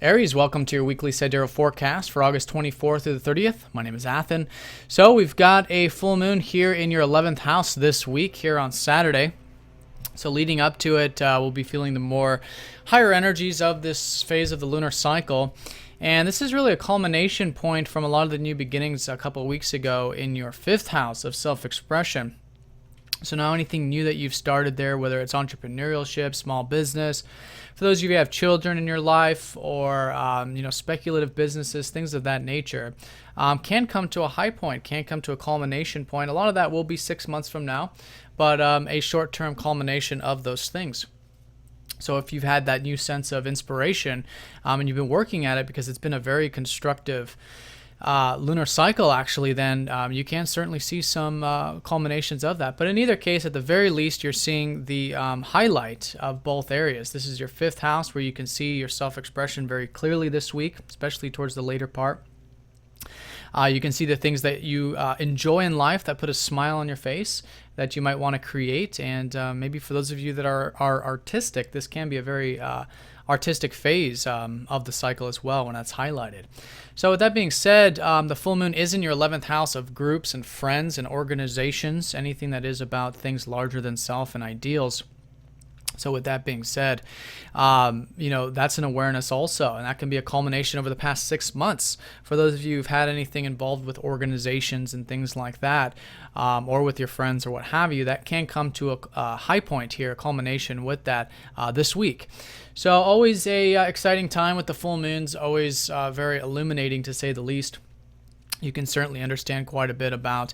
Aries, welcome to your weekly Sidereal forecast for August 24th through the 30th. My name is Athen. So we've got a full moon here in your 11th house this week here on Saturday. So leading up to it, we'll be feeling the more higher energies of this phase of the lunar cycle. And this is really a culmination point from a lot of the new beginnings a couple of weeks ago in your 5th house of self-expression. So now anything new that you've started there, whether it's entrepreneurship, small business, for those of you who have children in your life, or speculative businesses, things of that nature, can come to a high point, can come to a culmination point. A lot of that will be 6 months from now, but a short-term culmination of those things. So if you've had that new sense of inspiration and you've been working at it because it's been a very constructive lunar cycle, actually, then you can certainly see some culminations of that. But in either case, at the very least, you're seeing the highlight of both areas. This is your 5th house where you can see your self-expression very clearly this week, especially towards the later part. You can see the things that you enjoy in life that put a smile on your face that you might want to create. And maybe for those of you that are artistic, this can be a very artistic phase of the cycle as well when that's highlighted. So with that being said, the full moon is in your 11th house of groups and friends and organizations, anything that is about things larger than self and ideals. So with that being said, that's an awareness also, and that can be a culmination over the past 6 months. For those of you who've had anything involved with organizations and things like that, or with your friends or what have you, that can come to a high point here, a culmination with that this week. So always a exciting time with the full moons, always very illuminating to say the least. You can certainly understand quite a bit about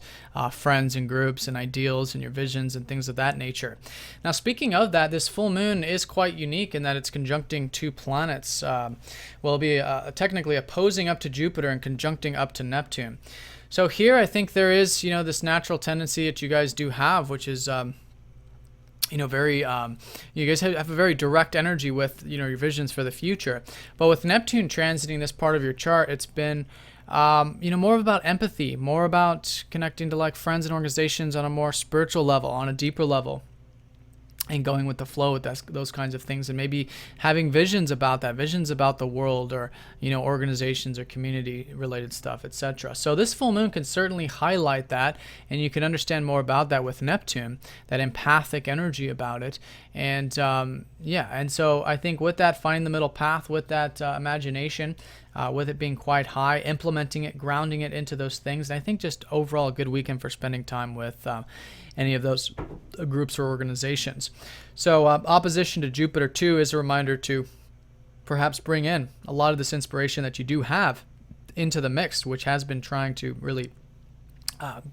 friends and groups and ideals and your visions and things of that nature. Now, speaking of that, this full moon is quite unique in that it's conjuncting 2 planets. It'll be technically opposing up to Jupiter and conjuncting up to Neptune. So here I think there is, this natural tendency that you guys do have, which is you guys have a very direct energy with, your visions for the future. But with Neptune transiting this part of your chart, it's been more about empathy, more about connecting to like friends and organizations on a more spiritual level, on a deeper level, and going with the flow with those kinds of things, and maybe having visions about that, visions about the world, or organizations or community related stuff, etc. So this full moon can certainly highlight that, and you can understand more about that with Neptune, that empathic energy about it. And and so I think with that, finding the middle path, with that imagination, with it being quite high, implementing it, grounding it into those things. And I think just overall a good weekend for spending time with any of those groups or organizations. So opposition to Jupiter too is a reminder to perhaps bring in a lot of this inspiration that you do have into the mix, which has been trying to really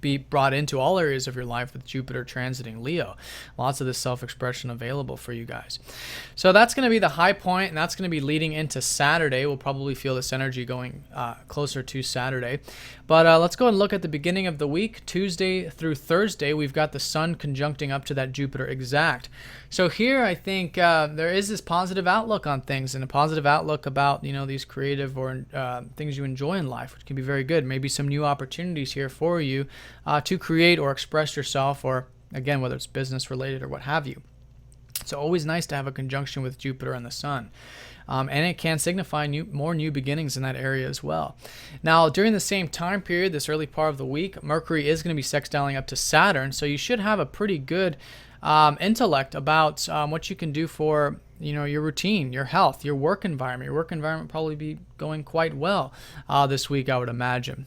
be brought into all areas of your life with Jupiter transiting Leo. Lots of this self-expression available for you guys. So that's going to be the high point, and that's going to be leading into Saturday. We'll probably feel this energy going closer to Saturday. But let's go and look at the beginning of the week. Tuesday through Thursday, we've got the Sun conjuncting up to that Jupiter exact. So here I think there is this positive outlook on things, and a positive outlook about these creative or things you enjoy in life, which can be very good. Maybe some new opportunities here for you to create or express yourself, or again, whether it's business related or what have you. So always nice to have a conjunction with Jupiter and the Sun. And it can signify more new beginnings in that area as well. Now, during the same time period, this early part of the week, Mercury is going to be sextiling up to Saturn, so you should have a pretty good intellect about what you can do for your routine, your health, your work environment. Your work environment will probably be going quite well this week, I would imagine.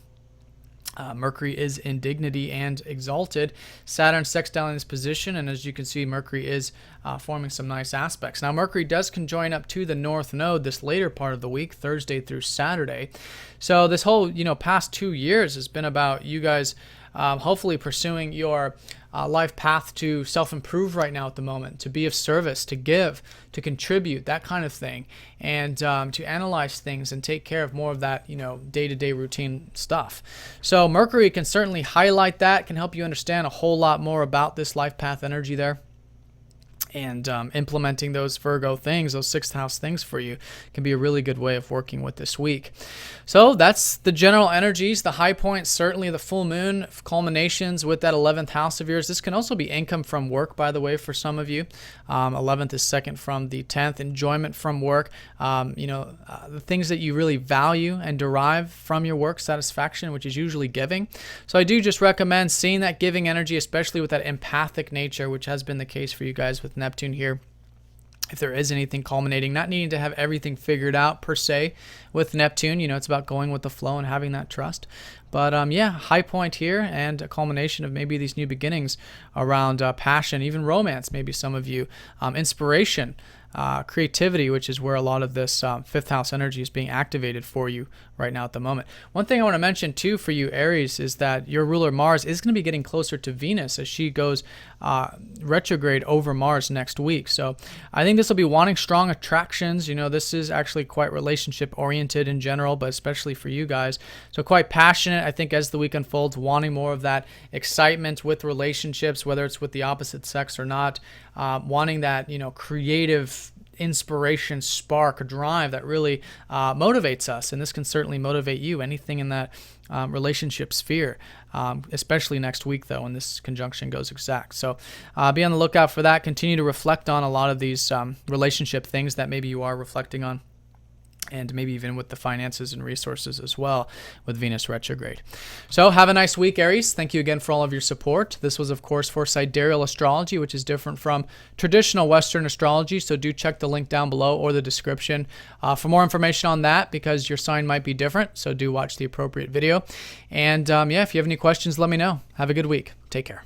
Mercury is in dignity and exalted. Saturn sextiling this position, and as you can see, Mercury is forming some nice aspects. Now, Mercury does conjoin up to the North Node this later part of the week, Thursday through Saturday. So this whole, past 2 years has been about you guys hopefully pursuing your life path to self-improve right now at the moment, to be of service, to give, to contribute, that kind of thing, and to analyze things and take care of more of that, day-to-day routine stuff. So Mercury can certainly highlight that, can help you understand a whole lot more about this life path energy there. And implementing those Virgo things, those sixth house things for you can be a really good way of working with this week. So that's the general energies. The high points, certainly the full moon, culminations with that 11th house of yours. This can also be income from work, by the way, for some of you. 11th is second from the 10th, enjoyment from work. The things that you really value and derive from your work, satisfaction, which is usually giving. So I do just recommend seeing that giving energy, especially with that empathic nature, which has been the case for you guys with Neptune here. If there is anything culminating, not needing to have everything figured out per se with Neptune, it's about going with the flow and having that trust. But high point here and a culmination of maybe these new beginnings around passion, even romance, maybe some of you, inspiration, creativity, which is where a lot of this fifth house energy is being activated for you right now at the moment. One thing I want to mention too for you Aries is that your ruler Mars is going to be getting closer to Venus as she goes retrograde over Mars next week. So I think this will be wanting strong attractions. This is actually quite relationship oriented in general, but especially for you guys. So quite passionate, I think, as the week unfolds, wanting more of that excitement with relationships, whether it's with the opposite sex or not, wanting that, creative inspiration, spark, drive that really motivates us. And this can certainly motivate you, anything in that relationship sphere, especially next week, though, when this conjunction goes exact. So be on the lookout for that. Continue to reflect on a lot of these relationship things that maybe you are reflecting on, and maybe even with the finances and resources as well with Venus retrograde. So have a nice week, Aries. Thank you again for all of your support. This was, of course, for Sidereal Astrology, which is different from traditional Western astrology. So do check the link down below or the description for more information on that, because your sign might be different. So do watch the appropriate video. And if you have any questions, let me know. Have a good week. Take care.